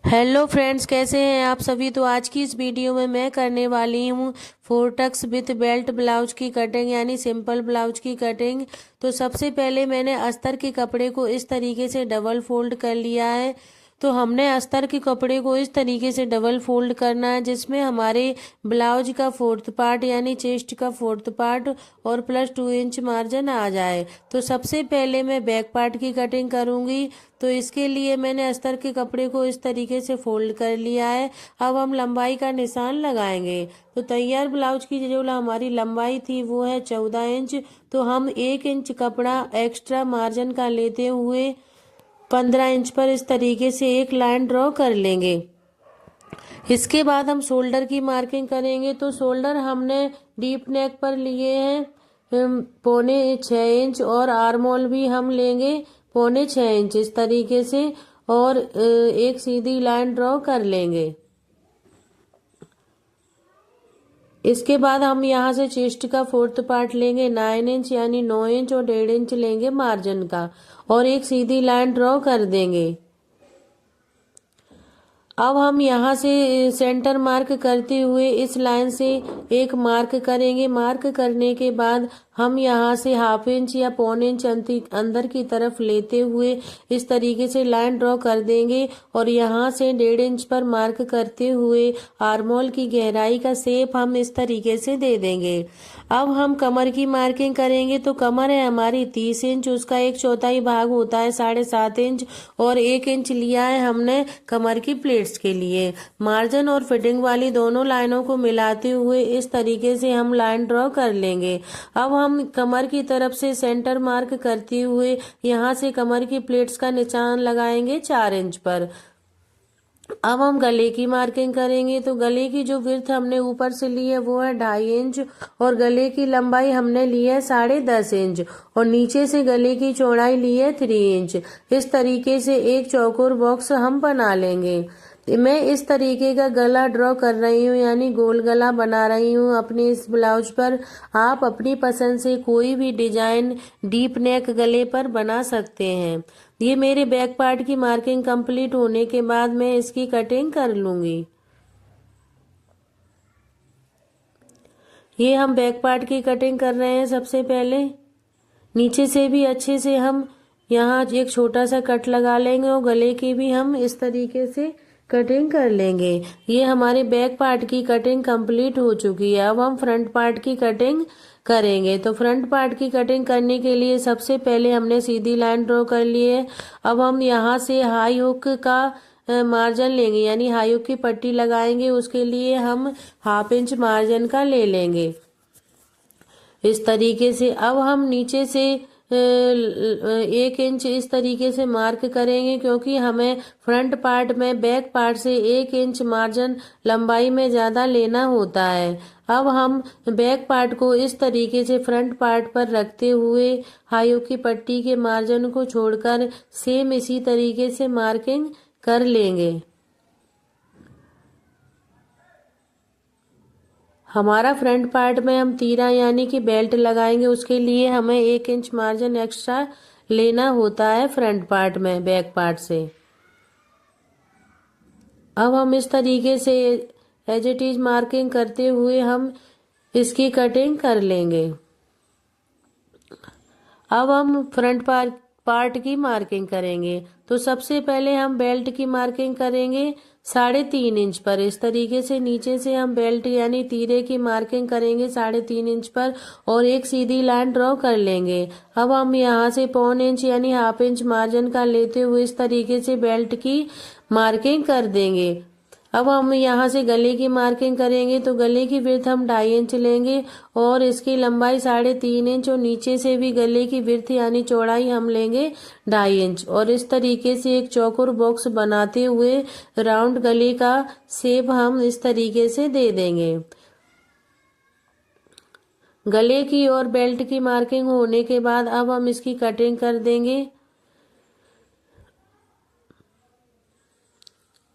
Hello friends, कैसे हैं आप सभी। तो आज की इस वीडियो में मैं करने वाली हूँ four tucks with belt blouse की कटिंग, यानी सिंपल ब्लाउज की कटिंग। तो सबसे पहले मैंने अस्तर के कपड़े को इस तरीके से डबल फोल्ड कर लिया है। तो हमने अस्तर के कपड़े को इस तरीके से डबल फोल्ड करना है जिसमें हमारे ब्लाउज का फोर्थ पार्ट यानी चेस्ट का फोर्थ पार्ट और प्लस 2 इंच मार्जिन आ जाए। तो सबसे पहले मैं बैक पार्ट की कटिंग करूंगी। तो इसके लिए मैंने अस्तर के कपड़े को इस तरीके से फोल्ड कर लिया है। अब हम लंबाई का निशान लगाएंगे। तो तैयार ब्लाउज की जो हमारी लंबाई थी वो है 14 इंच। तो हम 1 इंच कपड़ा एक्स्ट्रा मार्जिन का लेते हुए 15 इंच पर इस तरीके से एक लाइन ड्रॉ कर लेंगे। इसके बाद हम शोल्डर की मार्किंग करेंगे। तो शोल्डर हमने डीप नेक पर लिए हैं 6.25 इंच और आर्मोल भी हम लेंगे 6.25 इंच इस तरीके से, और एक सीधी लाइन ड्रॉ कर लेंगे। इसके बाद हम यहाँ से चेस्ट का फोर्थ पार्ट लेंगे 9 इंच यानी 9 इंच और 1.5 इंच लेंगे मार्जिन का, और एक सीधी लाइन ड्रॉ कर देंगे। अब हम यहाँ से सेंटर मार्क करते हुए इस लाइन से एक मार्क करेंगे। मार्क करने के बाद हम यहाँ से 1/2 इंच या 1.25 इंच अंदर की तरफ लेते हुए इस तरीके से लाइन ड्रॉ कर देंगे, और यहाँ से 1.5 इंच पर मार्क करते हुए आर्मोल की गहराई का शेप हम इस तरीके से दे देंगे। अब हम कमर की मार्किंग करेंगे। तो कमर है हमारी 30 इंच, उसका 1/4 भाग होता है 7.5 इंच, और 1 इंच लिया है हमने कमर की प्लेट्स के लिए। मार्जिन और फिटिंग वाली दोनों लाइनों को मिलाते हुए इस तरीके से हम लाइन ड्रॉ कर लेंगे। अब हम कमर की तरफ से सेंटर मार्क करते हुए यहाँ से कमर की प्लेट्स का निशान लगाएंगे 4 इंच पर। अब हम गले की मार्किंग करेंगे। तो गले की जो विड्थ हमने ऊपर से ली है वो है 2.5 इंच, और गले की लंबाई हमने ली है 10.5 इंच, और नीचे से गले की चौड़ाई ली है 3 इंच। इस तरीके से एक चौकोर बॉक्स हम बना लेंगे। मैं इस तरीके का गला ड्रॉ कर रही हूँ, यानी गोल गला बना रही हूँ अपने इस ब्लाउज पर। आप अपनी पसंद से कोई भी डिजाइन डीप नेक गले पर बना सकते हैं। ये मेरे बैक पार्ट की मार्किंग कंप्लीट होने के बाद मैं इसकी कटिंग कर लूंगी। ये हम बैक पार्ट की कटिंग कर रहे हैं। सबसे पहले नीचे से भी अच्छे से हम यहाँ एक छोटा सा कट लगा लेंगे, और गले की भी हम इस तरीके से कटिंग कर लेंगे। ये हमारे बैक पार्ट की कटिंग कंप्लीट हो चुकी है। अब हम फ्रंट पार्ट की कटिंग करेंगे। तो फ्रंट पार्ट की कटिंग करने के लिए सबसे पहले हमने सीधी लाइन ड्रॉ कर ली है। अब हम यहाँ से हाई हुक का मार्जिन लेंगे, यानी हाई हुक की पट्टी लगाएंगे। उसके लिए हम 1/2 इंच मार्जिन का ले लेंगे इस तरीके से। अब हम नीचे से 1 इंच इस तरीके से मार्क करेंगे, क्योंकि हमें फ्रंट पार्ट में बैक पार्ट से 1 इंच मार्जिन लंबाई में ज्यादा लेना होता है। अब हम बैक पार्ट को इस तरीके से फ्रंट पार्ट पर रखते हुए हाई की पट्टी के मार्जिन को छोड़कर सेम इसी तरीके से मार्किंग कर लेंगे। हमारा फ्रंट पार्ट में हम तीरा यानी कि बेल्ट लगाएंगे, उसके लिए हमें 1 इंच मार्जिन एक्स्ट्रा लेना होता है फ्रंट पार्ट में बैक पार्ट से। अब हम इस तरीके से एज इट इज मार्किंग करते हुए हम इसकी कटिंग कर लेंगे। अब हम फ्रंट पार्ट की मार्किंग करेंगे। तो सबसे पहले हम बेल्ट की मार्किंग करेंगे 3.5 इंच पर। इस तरीके से नीचे से हम बेल्ट यानी तीरे की मार्किंग करेंगे 3.5 इंच पर, और एक सीधी लाइन ड्रॉ कर लेंगे। अब हम यहाँ से 1/4 इंच यानी 1/2 इंच मार्जिन का लेते हुए इस तरीके से बेल्ट की मार्किंग कर देंगे। अब हम यहाँ से गले की मार्किंग करेंगे। तो गले की विड्थ हम 2.5 इंच लेंगे, और इसकी लंबाई 3.5 इंच, और नीचे से भी गले की विड्थ यानी चौड़ाई हम लेंगे 2.5 इंच, और इस तरीके से एक चौकोर बॉक्स बनाते हुए राउंड गले का शेप हम इस तरीके से दे देंगे। गले की और बेल्ट की मार्किंग होने के बाद अब हम इसकी कटिंग कर देंगे।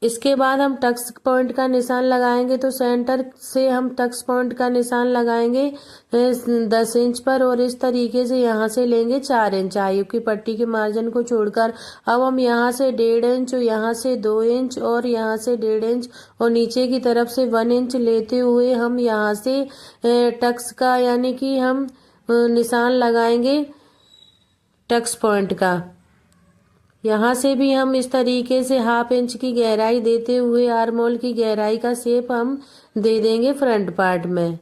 इसके बाद हम टक्स पॉइंट का निशान लगाएंगे। तो सेंटर से हम टक्स पॉइंट का निशान लगाएंगे 10 इंच पर, और इस तरीके से यहाँ से लेंगे 4 इंच आयु की पट्टी के मार्जिन को छोड़कर। अब हम यहाँ से 1.5 इंच, यहाँ से 2 इंच और यहाँ से 1.5 इंच और नीचे की तरफ से 1 इंच लेते हुए हम यहाँ से टक्स का यानी कि हम निशान लगाएंगे टक्स पॉइंट का। यहाँ से भी हम इस तरीके से 1/2 इंच की गहराई देते हुए आर्म होल की गहराई का शेप हम दे देंगे फ्रंट पार्ट में।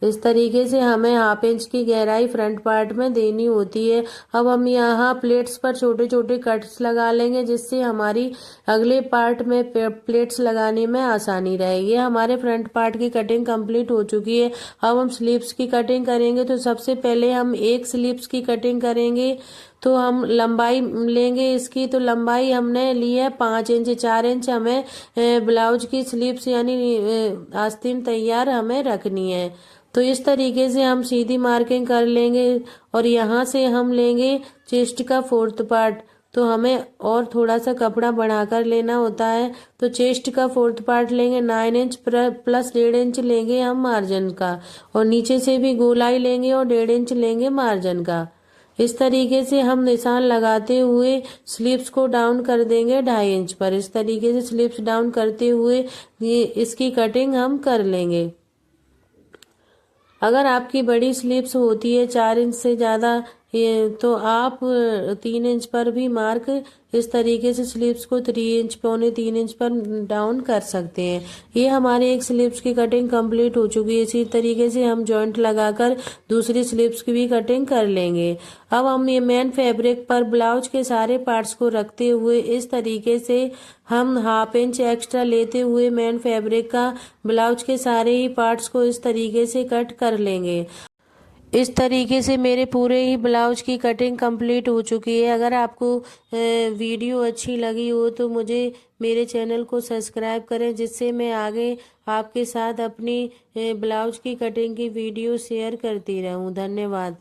इस तरीके से हमें 1/2 इंच की गहराई फ्रंट पार्ट में देनी होती है। अब हम यहाँ प्लेट्स पर छोटे छोटे कट्स लगा लेंगे, जिससे हमारी अगले पार्ट में प्लेट्स लगाने में आसानी रहेगी। हमारे फ्रंट पार्ट की कटिंग कंप्लीट हो चुकी है। अब हम स्लीव्स की कटिंग करेंगे। तो सबसे पहले हम एक स्लीव्स की कटिंग करेंगे। तो हम लंबाई लेंगे इसकी, तो लंबाई हमने ली है 5 इंच। 4 इंच हमें ब्लाउज की स्लीव्स यानी आस्तीन तैयार हमें रखनी है। तो इस तरीके से हम सीधी मार्किंग कर लेंगे और यहाँ से हम लेंगे चेस्ट का 4th पार्ट। तो हमें और थोड़ा सा कपड़ा बढ़ाकर लेना होता है। तो चेस्ट का 4th पार्ट लेंगे 9 इंच प्लस 1.5 इंच लेंगे हम मार्जिन का, और नीचे से भी गोलाई लेंगे और 1.5 इंच लेंगे मार्जिन का। इस तरीके से हम निशान लगाते हुए स्लीव्स को डाउन कर देंगे 2.5 इंच पर। इस तरीके से स्लीव्स डाउन करते हुए इसकी कटिंग हम कर लेंगे। अगर आपकी बड़ी स्लीव्स होती है 4 इंच से ज़्यादा, तो आप 3 इंच पर भी मार्क इस तरीके से स्लीव्स को 3 इंच 3.25 इंच पर डाउन कर सकते हैं। ये हमारी एक स्लीव्स की कटिंग कंप्लीट हो चुकी है। इसी तरीके से हम जॉइंट लगाकर दूसरी स्लीव्स की भी कटिंग कर लेंगे। अब हम ये मेन फैब्रिक पर ब्लाउज के सारे पार्ट्स को रखते हुए इस तरीके से हम 1/2 इंच एक्स्ट्रा लेते हुए मेन फैब्रिक का ब्लाउज के सारे ही पार्ट्स को इस तरीके से कट कर लेंगे। इस तरीके से मेरे पूरे ही ब्लाउज की कटिंग कंप्लीट हो चुकी है। अगर आपको वीडियो अच्छी लगी हो तो मुझे मेरे चैनल को सब्सक्राइब करें, जिससे मैं आगे आपके साथ अपनी ब्लाउज की कटिंग की वीडियो शेयर करती रहूं। धन्यवाद।